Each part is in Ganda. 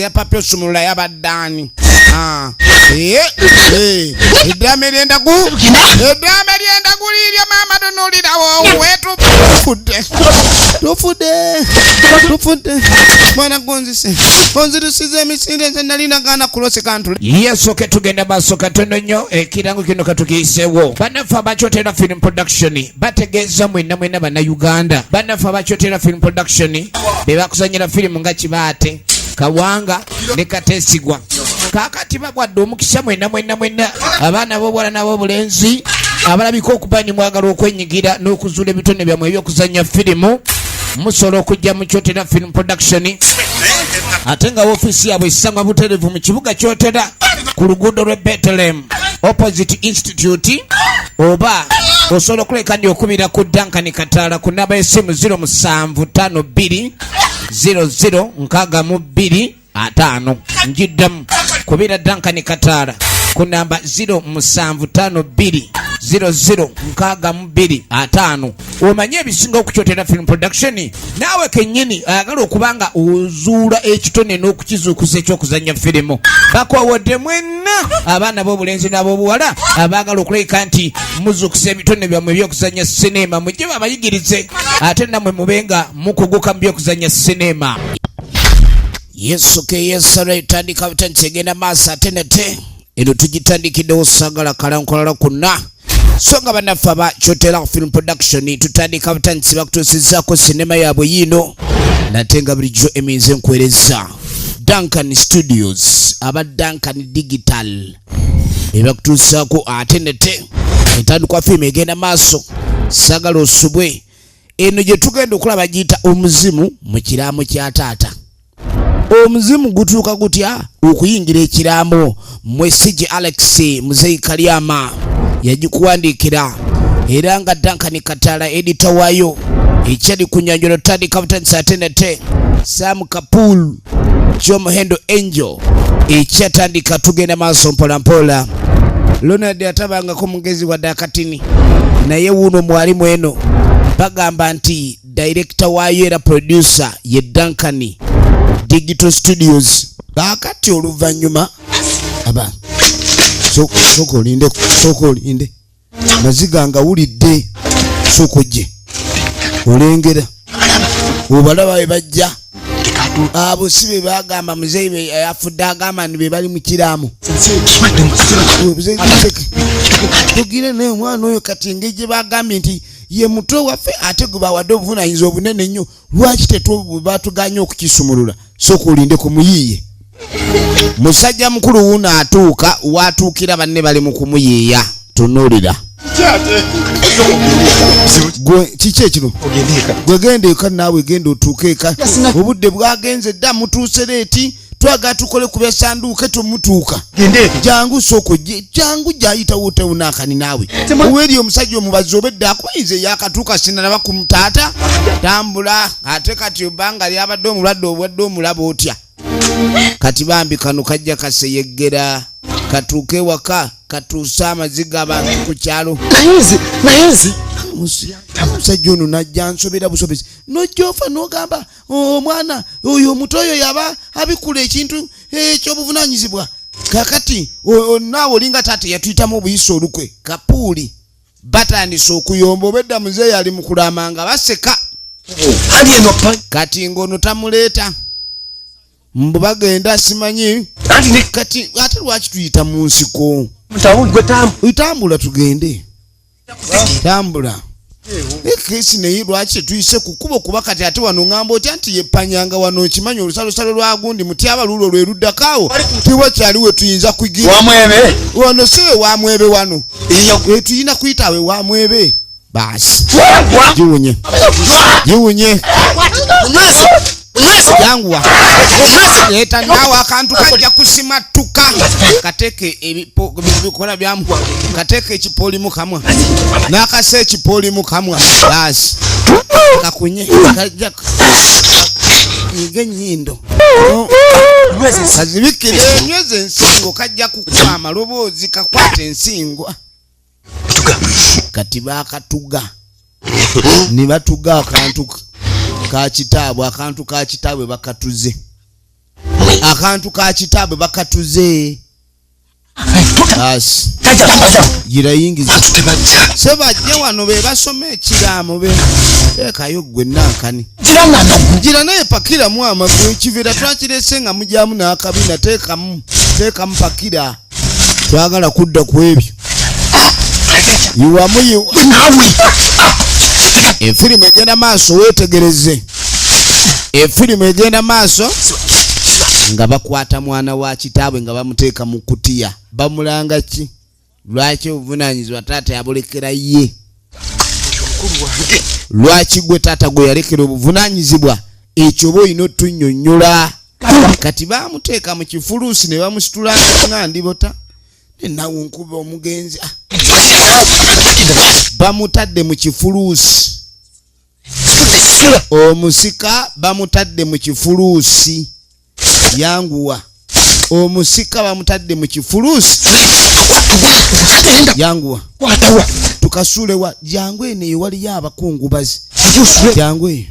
ya papyo sumula ya badani. Idame lienda gu. Idame lienda gulirya mama donolira wo wetu tufude. Mwana gonzise. Gonzisize misinde zenalina gana kulose kantu. Yes, okay, tugenda baso katono nyo kirango kino katukisewo. Banafa bachotera film production. Bategeza mwena bana Uganda. Banafa bachotera film production. Beba kusanyira film nga Kibate. Kawanga ne Katesigwa. Kakati babwadde omukisa mwena abaana bobwala nabo bulenzi abalabika okubani mwagala okwenyigira n'okuzula ebitone byamwe ebyokuzanya firimu musobola okujja mu Kyotera film production ate nga ofiisi yabwe esangwa butereevu mu kibuga Kyotera ku luguudo lw'e Bethlehem opposite institute oba osobola okuleka ndi okubira ku Duncan kataala ku namba y'essimu 0752 0062 njiddamu kubira Duncan kataala ku namba 0752 0062 omanye ebisinga okukyotera film production naawe kennyini ayagala okubanga ozuula ekitone n'okukizuukuza ekyokuzanya firimu bakowodde mwenna abaana b'obulenzi n'ab'obuwala abaagala okuleka nti muzuukusa ebitone byammwe ebyokuzanya sinema mujje babayigirize ate nammwe mubenga mukuguka mu byokuzanya sinema. Yes, okay, yes, right. Tandika bitandikira maaso atenete eno tugitandikidde osagala kalankolala kunna songa banafa ba Kyotera film production tutandika bitandikira kutusizaako sinema yabwe yino natenga bulijjo eminze nkwereza Duncan Studios aba Duncan Digital ebakutusaako atenete etandikwa film egenda maaso sagala osubwe eno gye tugenda okulaba giyita omuzimu mu kiraamo kya taata. Omuzimu gutuuka gutya okuyingira ekiraamo mwesije Alex Muzeyi Kalyama yagikuwandiikira era nga Duncan kataala editor waayo ekyali ku nyanjolo tandika butandisa atenete Sam Kapul Jomuhendo Angel ekyatandika tugenda maaso mpolampola Leonard atabangako mugezi wa dakatini naye wuno mwalimu eno bagamba nti director waayo era producer ye Duncan Digital Studios bakati oluvanyuma aba soko linde naziganga wulidde soko je olengera obalaba bajja abo sibe bagamba muzeyi afudde agamba ni be bali mu kiraamo tugire ne mwana oyo kati ngeje bagambye nti ye muto waffe ate guba wadde obuvunanyizibwa obunene nnyo lwaki batuganya okukisumulula soko olinde ku muyiiye musajja mukulu wuno atuuka watuukira banne bali mu kumuyiiya tunuulira gwe kiki ekino gwe genda eka naawe genda otuuke eka obudde bwagenze dda mutuuse leeti twaga tukole ku byasanduuke tomutuuka jangu soko jangu jayita wote unakani nawe uweri omusajja omubazi obedda akwayize yakatuuka sinalaba ku mtaata tambula ate kati obanga lyabadde omulwadde obwadde omulaba otya kati bambi kano kajja kaseyeggera katuuke waka katuusa amaziga abantu ku kyalo nayenzi musajja ono najja nsobera busobezi nojjofa n'ogamba omwana oyo omuto oyo yaba abikula ekintu eky'obuvunanyizibwa kakati naawe olinga taata yatuyitamu obuyisa olukwe kapuuli batandise okuyomba obedda muzeeyi ali mu kulamanga baseka kati ng'ono tamuleeta mbu bagenda simanyi kati ate lwaki tuyita mu nsiko tambula tugende tambula ekesi naye lwaki tuyise ku kkubo kuba kati ate wano ngamba otya nti yeppanyanga wano okimanyi olusalosalo lwa gundi mutyaba luulo lwe luddakaawo tiwakyali we tuyinza kugira wano siwe wamwebe wano tuyina kuyita we wamwebe baasi giwunye yanguwa leta nawe akantu kajja kusimatuka kateke ebikola byamu kateke ekipooli mu kamwa nakase ekipooli mu kamwa basi kakunye kajja nyindo kazibikire nyweze ensingo kajja kukwama loboozi kakwata ensingwa kati bakatuga ne batuga akantu ka kitaabwe akantu ka kitaabwe bakatuze akantu ka kitaabe bakatuze basi gira yingiza sebajja wano be basoma ekiraamo be ekayo gwe nankani gira naye pakira mu amagwe ekivera twakirese nga mujyamu n'akabina teekamu pakira twagala kudda ku ebyo yiwamu efirimu egenda maaso weetegereze efirimu egenda maaso nga bakwata mwana wa kitaabwe nga bamuteeka mu kutiya bamulanga ki lwaki obuvunanyizibwa taata yabulekera ye lwaki gwe taata gwe yalekera obuvunanyizibwa ekyo oba olina otunnyonnyola kati bamuteeka mu kifuluusi ne bamusitula nga ndibota nenawe nkuba omugenzi bamutadde mu kifuluusi omusika bamutadde mu kifuluusi yanguwa omusika bamutadde mu kifuluusi yanguwa tukasuulewa jangu eno eyo waliyo abakungubazi jangu eyo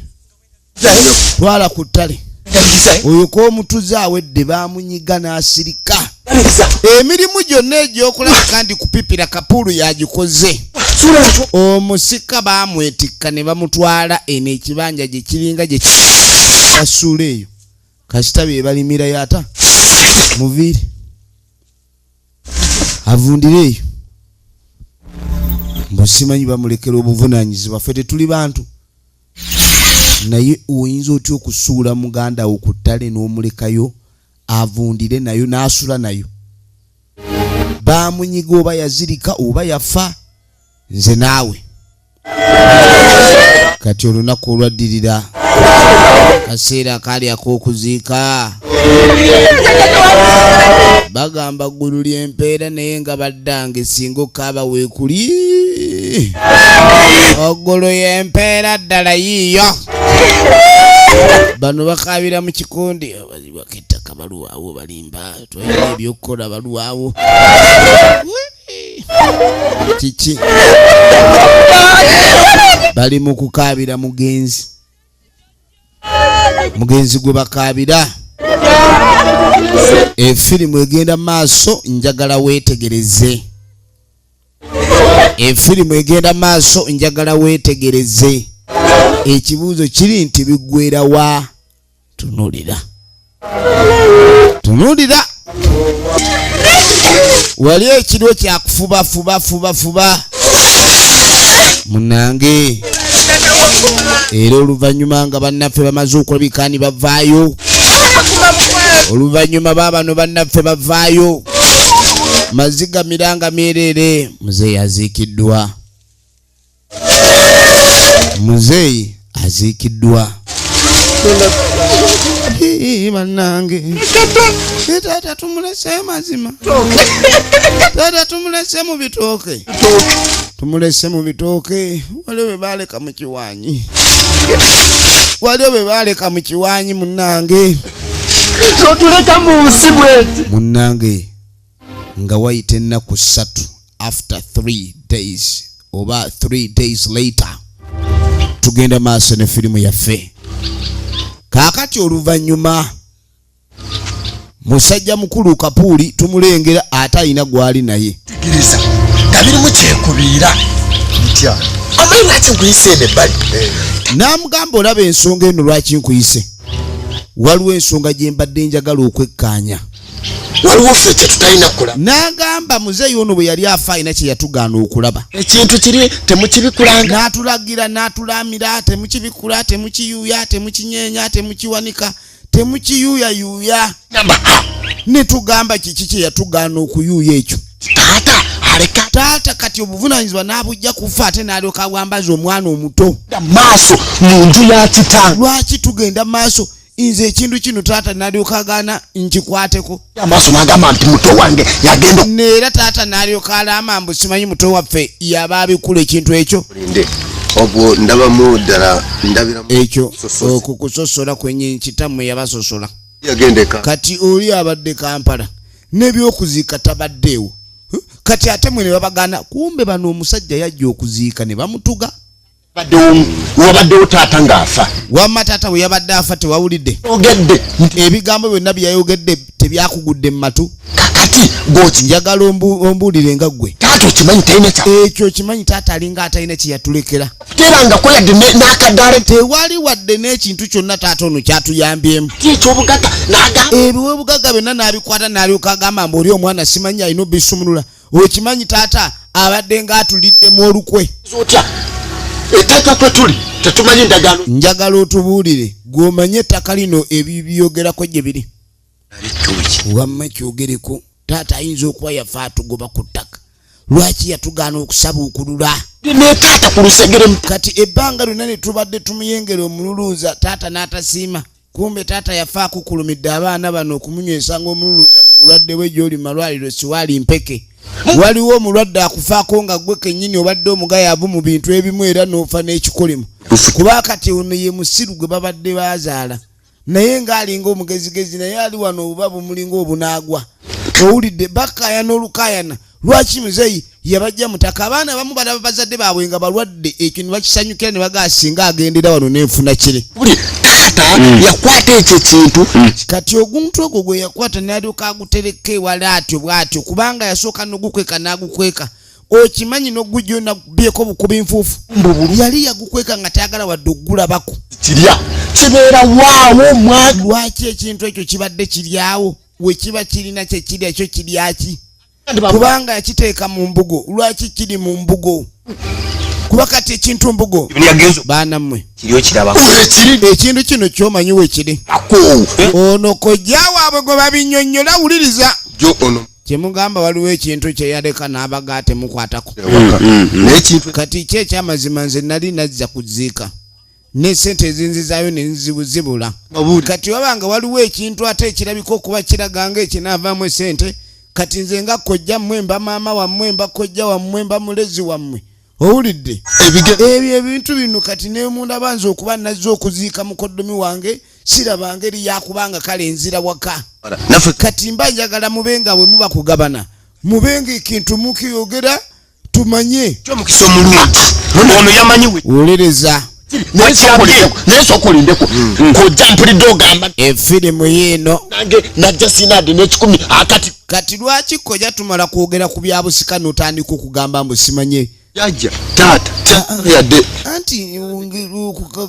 twala ku ttale oyo k'omutuze awedde bamunyiga n'asirika emirimu gyonna egyokulaba kandi kupipira kapuulu yagikoze omusika bamwetikka ne bamutwala eno ekibanja gye kiringa gye kasuula eyo kasita be balimira yata muviire avundire eyo mbosimanyi bamulekera obuvunanyizibwa ffe tetuli bantu naye oyinza otya okusuula muganda wo ku ttale n'omulekayo avundire nayo n'asula nayo bamunyiga oba yazirika oba yafa nze naawe kati olunaku olwaddirira kaseera akaali ak'okuziika bagamba ggulu ly'empeera naye nga baddange singa okaaba weekuli oggulu y'empeera ddala yiiyo bano bakabira mu kikundi abazibwako ettaka baluwaawo balimba twalina ebyokukola baluwaawo kiki bali mu kukaabira mugenzi gwe bakabira efirimu egenda maaso njagala weetegereze efirimu egenda maaso njagala weetegereze ekibuuzo kiri nti biggwera wa tunulira wali ekiro kyakufuba munange era oluvannyuma nga bannaffe bamaze okulabikani bavaayo oluvannyuma babano bannaffe bavaayo maziga miranga myereere muzeeyi aziikiddwa bannange taata tumulese mazima taata tumulese mu bitooke waliwo be baaleka mu kiwaanyi munnange totuleka mu nsi bweti munnange nga wayita ennaku 3 after 3 days oba 3 days later tugenda maaso ne firimu yaffe kaakati oluvannyuma musajja mukulu Kapuuli tumulengera ate alina gwali naye tegiriza nga birimu kyekubiira bitya amayi lwaki nkuyise eno ebbali n'amugamba olaba ensonga eno lwaki nkuyise waliwo ensonga gye mbadde njagala okwekkaanya waliwo ffe kye tutalina kulaba n'agamba muzeeyi ono bwe yali afa alina kye yatugaana okulaba ekintu kiri temukibikulanga n'atulagira n'atulamira temukibikula temukiyuuya temukinyeenya temukiwanika temukiyuuyayuuya ne tugamba kiki kye yatugaana okuyuuya ekyo taata aleka taata kati obuvunanyizibwa n'abujja kufa ate n'alyoka abwambaza omwana omuto maaso mu nju ya kitange lwaki tugenda maaso nze ekintu kino taata n'alyoka agaana nkikwateko amaaso n'agamba nti muto wange yagenda neera taata n'alyoka alama mbu simanyi muto waffe yaba abikula ekintu ekyo obwo ndabamu ddala ndabiramu ekyo okukusosola kwenye kitammwe yabasosola yagendeka kati oli abadde Kampala n'ebyokuziika tabaddeewo kati ate mwe ne babagana kumbe bano omusajja yajja okuziika ne bamutuga wabaddewo taata ng'afa wamma taata bwe yabadde afa tewawulidde ogedde ebigambo byonna bye yayogedde tebyakugudde mu matu kakati gwoki njagala ombuulire nga ggwe taata okimanyi talina ekyo kimanyi taata alinga atalina kye yatulekera terangako yadde n'akaddaala tewali wadde n'ekintu kyonna taata ono kyatuyambyemu ekyobugagga n'agamba ebiwebugagga byonna n'abikwata n'alyoka agamba mbu oli omwana simanyi alina obisumulula okimanyi taata abadde ng'atuliddemu olukwe otya ettaka kwe tuli tetumanyi ndagaano njagala otubuulire gw'omanye ettaka lino ebibyogerako gye biri wamma kyogereko taata ayinza okuba yafa atugoba ku ttaka lwaki yatugaana okusabuukulula ne taata ku lusegere kati ebbanga lyonna ne tubadde tumuyengera omululuuza taata n'atasiima kumbe taata yafa akukulumidde abaana bano okumunywesa ng'omululuuza mu bulwadde bwe gy'oli malwaliro siwaali mpeke waliwo omulwadde akufaako nga gwe kennyini obadde omugayaavu mu bintu ebimu era n'ofa n'ekikolemu kuba kati ono ye musiru gwe babadde bazaala naye ng'alinga omugezigezi naye ali wano obuba bumulinga obunaagwa owulidde bakayana olukayana lwaki muzeyi yabajja mutaka abaana abamu balaba bazadde baabwe nga balwadde ekyo ne bakisanyukira ne bagasinga agendera wano n'enfuna kire taata yakwata ekyo kintu kati oguntu ogwo gwe yakwata n'alyoka agutereka ewala atyo bw'atyo kubanga yasooka n'ogukweka n'agukweka okimanyi n'ogujjo nabyeko bukubi nfuufu yali yagukweka nga tayagala wadde ogulabako kirya kibeera waawo mwana lwaki ekintu ekyo kibadde kiryawo we kiba kirina kye kirya ekyo kiryaki kubanga yakiteeka mu mbugo lwaki kiri mu mbugo kuba kati ekintu mbugo baana mmwe ekintu kino kyomanyi wekiri ono kojja waabwe gwe babinnyonnyola wuliriza kyemugamba waliwo ekintu kyeyaleka n'abaga temukwatako kati ki ekyamazima nze nali nazza kuziika n'esente ezinzizaayo ne nzibuzibula kati wabanga waliwo ekintu ate ekirabika okuba kiraga nga ekinaavaamu esente kati nze nga kojja mmwe mba maama wammwe mba kojja wammwe mba mulezi wammwe owulidde ebyo ebintu bino kati nemundaba nze okuba nazze okuziika mukoddomi wange siraba ngeri yakubanga kale nzira waka kati mba njagala mubenga bwe muba kugabana mubenga ekintu mukiyogera tumanye kyomukisa omulungi ono yamanyi wuliriza nesokolindeko kojja mpulidde ogamba efirimu yeeno nange najja sinadi n'ekikumi akati kati lwaki kojja tumala kwogera ku byabusika n'otandika okugamba mbu simanye jajja taata yadde anti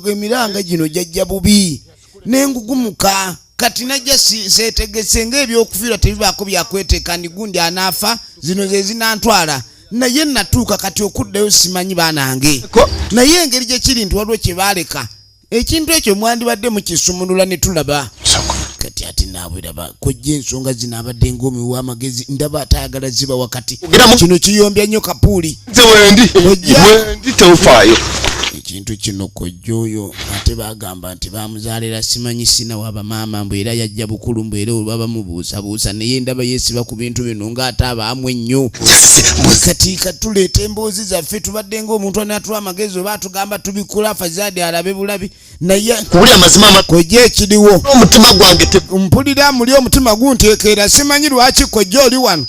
emiranga gino jajja bubi n'engugumuka kati najja seetegese ng'ebyokufiirwa tebibaako byakweteeka ndi gundi anaafa zino ze zinantwala naye natuuka kati okuddayo simanyi baanange naye engeri gye kiri nti waliwo kye baaleka ekintu ekyo mwandibadde mukisumulula ne tulaba kati ati naabwe raba kojja ensonga zino abadde ng'omi w'amagezi ndaba atayagala ziba wakati kino kiyombya nnyo kapuuli nze wendi tewufaayo ekintu kino kojja oyo ate bagamba nti bamuzaalira simanyi sina waba maama mbu era yajja bukulu mbu era olwa bamubuusabuusa naye ndaba yeesiba ku bintu bino ng'ate abaamu ennyo kati katuleeta emboozi zaffe tubadde ng'omuntu anaatuwa amagezi oba atugamba tubikola fazaadi alabe bulabi naye kubuli amazima kojja ekiriwo omutima gwange mpulira muli omutima gunteekeera simanyi lwaki kojja oli wano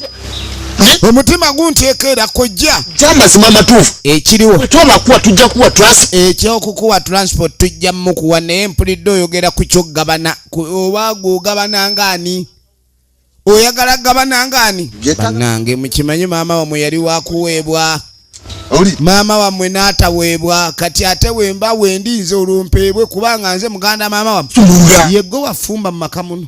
omutima gunteekeera kojja kyamazima amatuufu ekiriwo twabakuwa tujja kuwa ekyokukuwa transport tujja mukuwa naye mpulidde oyogera ku kyogabana oba gwogabana ngaani oyagala gabana ngaani bannange mukimanyi maama wamwe yali wakuweebwa maama wamwe n'ataweebwa kati ate wemba wendi nze olumpeebwe kubanga nze muganda maama wamwe yegwe wafumba mu maka muno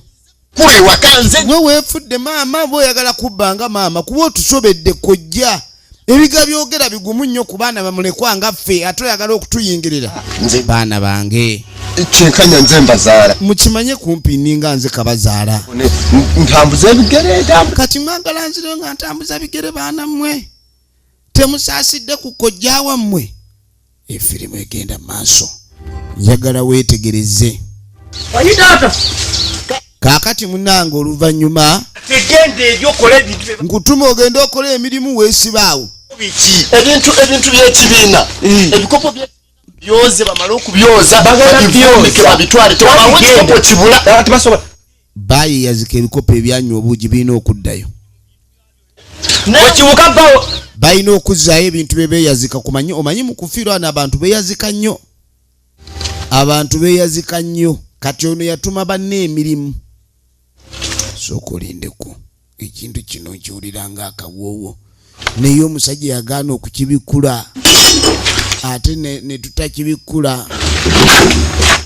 gwe weefudde maama oba oyagala kubbanga maama kuba otusobedde kojja ebiga byogera bigumu nnyo ku baana bamulekwa nga ffe ate oyagala okutuyingirira baana bange kyenkanya nze mbazaala mukimanye kumpi ninga nze kabazaala ntambuza ebigere kati mwagala nzire nga ntambuza bigere baana mmwe temusaasidde ku kojja wammwe efirimu egenda maaso njagala weetegereze kaakati munange oluvannyuma nkutuma ogende okola emirimu weesibaawo ebintu by'ekibiina ebikopo byoze bamale okubyoza babitwale tewabawo ekikopo kibula baayeyazika ebikopo ebyanywa obuugi birina okuddayo balina okuzzaayo ebintu bye beeyazika kumanyi omanyi mu kufiirwa n'abantu beeyazika nnyo kati ono yatuma banne emirimu sooka olindeko ekintu kino nkiwulira ng'akawoowo naye omusajja yagaana okukibikula ate ne tutakibikula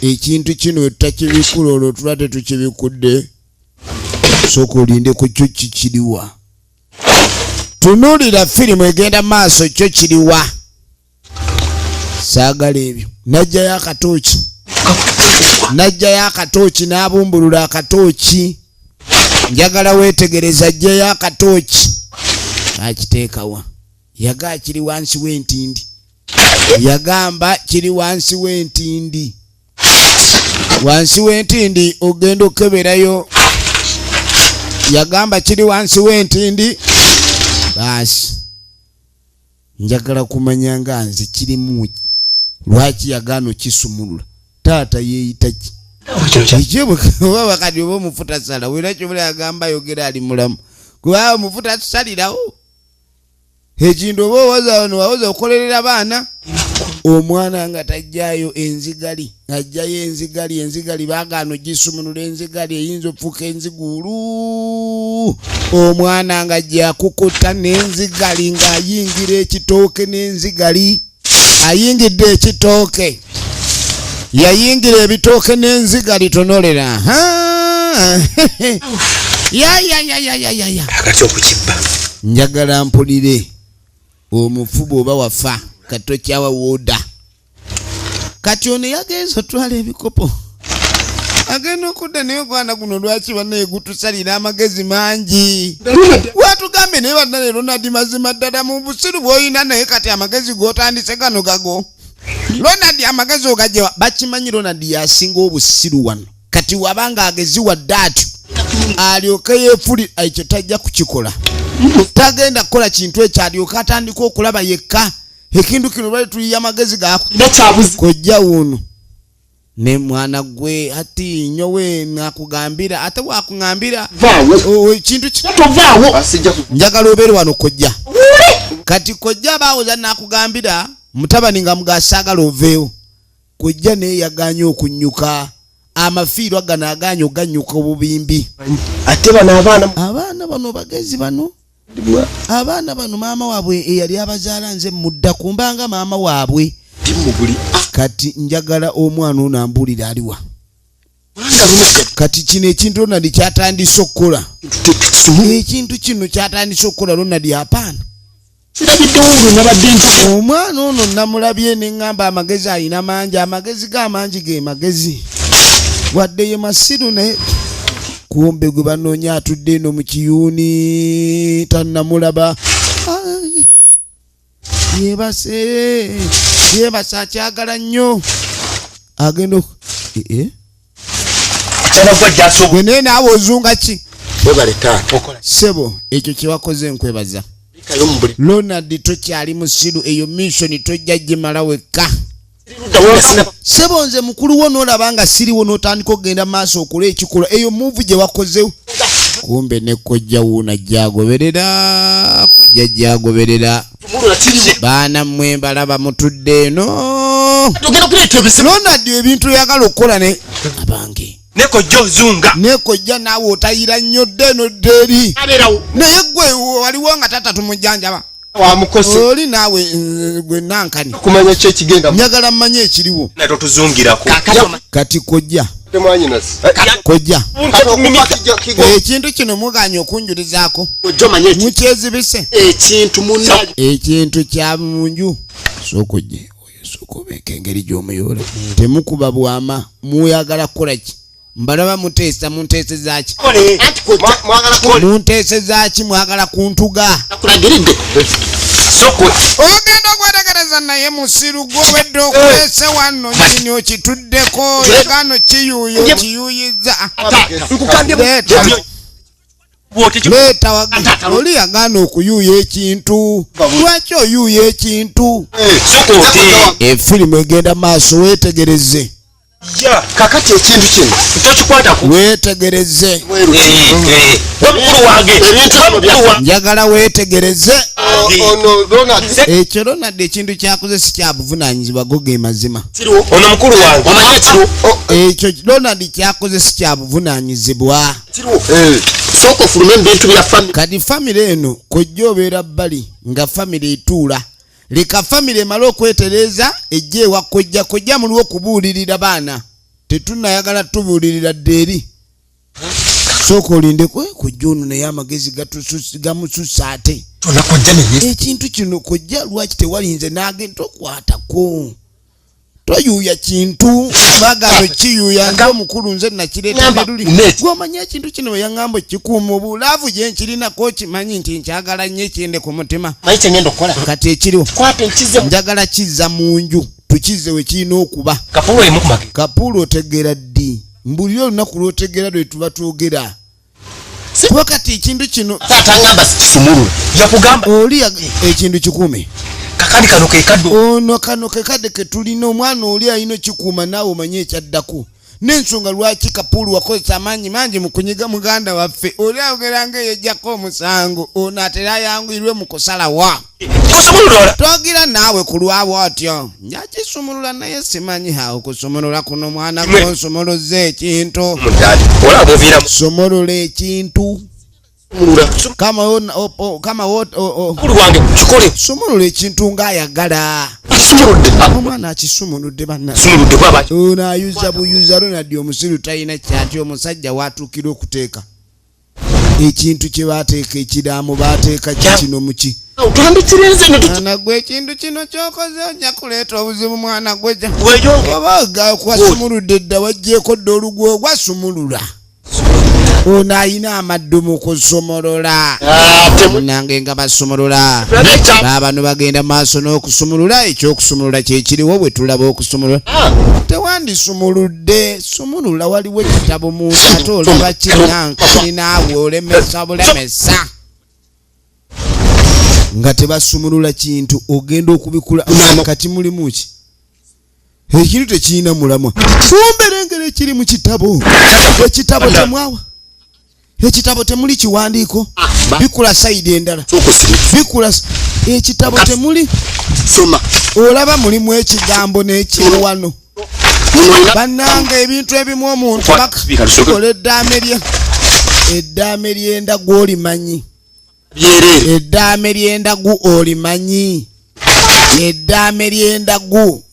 ekintu kino we tutakibikula olwo tuba tetukibikudde sooka olindeko kyo kikiriwa tunuulira firimu egenda maaso kyo kiriwa saagala ebyo najjayo akatooki n'abumbulula akatooki njagala weetegereza ajjayo akatooki akiteekawa yagaa kiri wansi w'entindi yagamba kiri wansi w'entindi ogenda okeberayo yagamba kiri wansi w'entindi baasi njagala kumanya nga nze kirimu lwaki yagaana okisumulula taata yeeyita ki ekyebwe bakati oba omufuta sala wera kyobula yagamba ayogera ali mulamu kuba omufuta tusalirawo ekintu oba owaza okukolerera baana omwana nga tajjayo enzigali ajjayo enzigali bagaana ogisumulula enzigali eyinza okufuuka enzigulu omwana nga jakukutta n'enzigali ng'ayingira ekitooke n'enzigali ayingidde ekitooke yayingira ebitooke n'enzigali tonolera akati okukibba njagala mpulire omufuba oba wafa katokyawa wooda kati ono yagenza otwala ebikopo agenda okudda naye ogwana guno lwaki bannaye gutusalira amagezi mangi watugambe naye banna Ronald mazima ddala mu busiru bw'olina naye kati amagezi g'otandise gano gago Ronald amagezi ogajewa bakimanyi Ronald yasinga obusiru wano kati wabanga agezi wadde atyo alyoke yeefuli ekyo tajja kukikola tagenda kukola kintu ekyo alyoke atandika okulaba yekka ekintu kino lwali tuliya amagezi gaako kojja wuno ne mwana gwe ati nyowe nakugambira ate wakungambira ekintu kitovaawo njagala obeere wano kojja kati kojja baawoza nakugambira mutabani nga mugasaagala oveewo kojja naye yaganye okunyuka amafiirwa gano aganye oganyuka obubimbi ate bano abaana bano bagezi bano abaana bano maama waabwe eyali abazaala nze mudda kumbanga maama waabwe kati njagala omwana ono ambuulira aliwa kati kino ekintu Ronald kyatandise okukola ekintu kino kyatandise okukola Ronald apaana omwana ono namulabye neŋŋamba amagezi alina mangi amagezi g'amangi ge magezi wadde ye masiru naye kumbe gwe banoonya atudde eno mu kiyuuni tannamulaba yebase akyagala nnyo agenda gwe naye naawe ozunga ki sebo ekyo kyewakoze nkwebaza Ronald tokyali musiru eyo mission tojja gimala wekka sebo nze mukulu wo n'olaba nga siriwo n'otandika okugenda maaso okola ekikola eyo muvu gye wakozewo kumbe ne kojja wuuna gyagoberera kojja gyagoberera baana mmwe mbalaba mutudde eno Ronald ebintu yagala okukola ne abange nekojja ozunga nekojja naawe otayira nnyo dde eno ddeeri naye gwe waliwo nga tata tumujjanjaba wamukose oli naawe gwe nankani kumanya kye kigenda njagala mmanye ekiriwo nato tuzungirako kati kojja kojja ekintu kino muganya okunjulizaako mukyezibise ekintu kya munju sookojje oyo sookobeeka engeri gy'omuyoola temukuba bwama muyagala kukola ki mbalaba munteesa munteesezaki munteesezaki mwagala kuntuga ogenda okwetegereza naye musiru gw'owedde okuleese wano kino kituddeko yagano kiyuuyo kiyuuyiza leeta oli yagaana okuyuuya ekintu lwaki oyuuya ekintu efirimu egenda maaso weetegereze kakati ekintu kino tokikwatako weetegereze wamukulu wange njagala weetegereze ono Ronald ekyo Ronald ekintu kyakoze si kya buvunaanyizibwa goge mazima ono mukulu wange omanyi ekyo Ronald kyakoze si kya buvunaanyizibwa soko fulume bintu bya family kati family eno kojja obeera bbali nga family etuula leka family emala okwetereza ejje ewa kojja muliwo okubuulirira baana tetunayagala tubuulirira ddeeri sooka olinde kojja ono naye amagezi gamususa ate ekintu kino kojja lwaki tewalinze n'agenda okwatako toyuuya kintu bagano kiyuuya nze omukulu nze nakireetedde luli gw'omanyi ekintu kino we yaŋŋamba kikuuma obulaavu gye nkirinako okimanyi nti nkyagala nnyo ekyende ku mutima kati ekiriwo njagala kizza mu nju tukize we kirina okuba kapuulu otegeera ddi mbulira olunaku lw'otegeera lwe tuba twogera kuba kati ekintu kino atangamba sikisumulula yakugamba oli ekintu kikuume kakandi kano kekadde ono kano kekadde ketulina omwana oli alina kikuuma naawe omanye ekyaddako n'ensonga lwaki kapuulu wakozesa amaanyi mangi mu kunyiga muganda waffe oli ayogera ng'eyejjako omusango ono atera ayanguyirwe mu kusalawa togira naawe ku lwabwe otyo njakisumulula naye simanyi awo kusumulula kuno mwana gonsumuluza ekintu somolola ekintu somolola ekintu ng'ayagala omwana akisumuludde ono ayuza buyuza Ronald omusiru talina kyati omusajja watuukira okuteeka ekintu kye baateeka ekiraamu baateeka kikino muki mwana gwe ekintu kino kyokoze ojja kuleeta obuzibu mwana gwe oba kwasumuludde dda wajjeeko dda olugwo ogwasumulula ono ayina amaddu mu kusumulula munange nga basumulula baabano bagenda maaso n'okusumulula ekyokusumulula kyekiriwo bwe tulaba okusumulula tewandisumuludde sumulula waliwo ekitabo mu ate oluba kinnankani naawe olemesa bulemesa nga tebasumulula kintu ogenda okubikula kati mulimu ki ekintu tekirina mulamwa fumberengera ekiri mu kitabo ekitabo temwawa ekitabo temuli kiwandiiko bikula sayidi endala bikula ekitabo temuli soma olaba mulimu ekigambo n'ekiwano bannanga ebintu ebimu omuntu bakola eddaame ly'endagu olimanyi eddaame ly'endagu olimanyi eddaame ly'endagu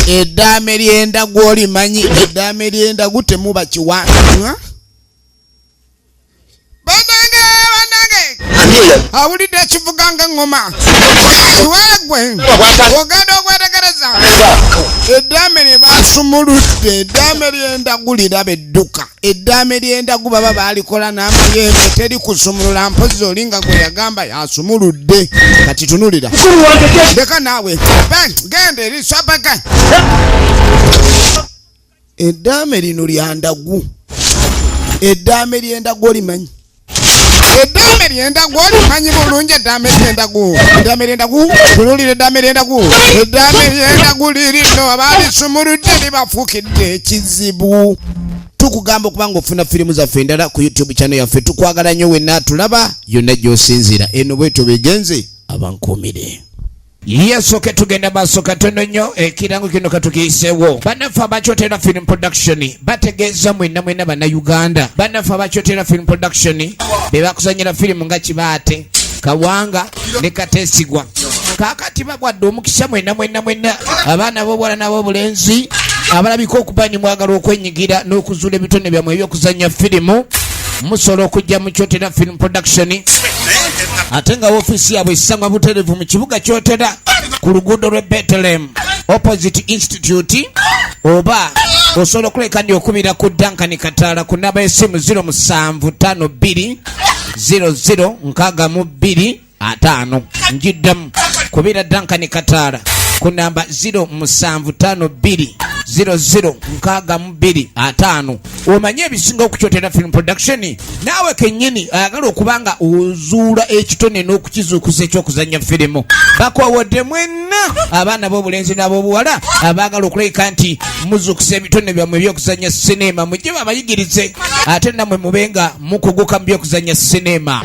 eddaame ly'endagu olimanyi eddaame ly'endagu temuba kiwanga awulidde ekivuganga ngoma wegwe ogenda okwetegereza eddaame lye basumuludde eddaame ly'endagu liraba edduka eddaame ly'endagu baba balikola n'amayembe teri kusumulula mpozi oli nga gwe yagamba yasumuludde kati tunulira leka naawe genda eri sapaka eddaame lino lya ndagu eddaame ly'endagu olimanyi eddaame ly'endagu olimanyi bulungi eddaame ly'endagu eddaame ly'endagu tululira eddaame ly'endagu eddaame ly'endagu lirino abalisumuludde libafuukidde ekizibu tukugamba okubanga ofuna firimu zaffe endala ku YouTube channel yaffe tukwagala nnyo wenna tulaba yonna gy'osinziira eno bwetyo begenze abankuumire yesooke tugenda maaso katono nnyo ekirango kino katukiyiseewo bannaffe abakyotera film production bategeeza mwenna bannayuganda bannaffe abakyotera film production be bakuzanyira firimu nga Kibaate Kawanga ne Kateesigwa kaakati bagwadde omukisa mwenna abaana b'obuwala n'ab'obulenzi abalabika okuba ni mwagala okwenyigira n'okuzuula ebitone byammwe ebyokuzanya firimu musobola okujja mu Kyotera film production ate nga woofiisi yaabwe esangwa butereevu mu kibuga Kyotera ku luguudo lw'e Bethlehem opposite institute oba osobola okuleka ndi okubira ku Duncan kataala ku namba y'essimu 0752 0062 njiddamu kubira Duncan kataala ku namba 0752 0062 omanye ebisinga okukyotera film production naawe kennyini ayagala okubanga ozuula ekitone n'okukizuukusa ekyokuzanya firimu bakwawadde mwenna abaana b'obulenzi n'ab'obuwala abaagala okuleka nti muzuukusa ebitone byammwe ebyokuzanya sinema mujje babayigirize ate nammwe mubenga mukuguka mu byokuzanya sinema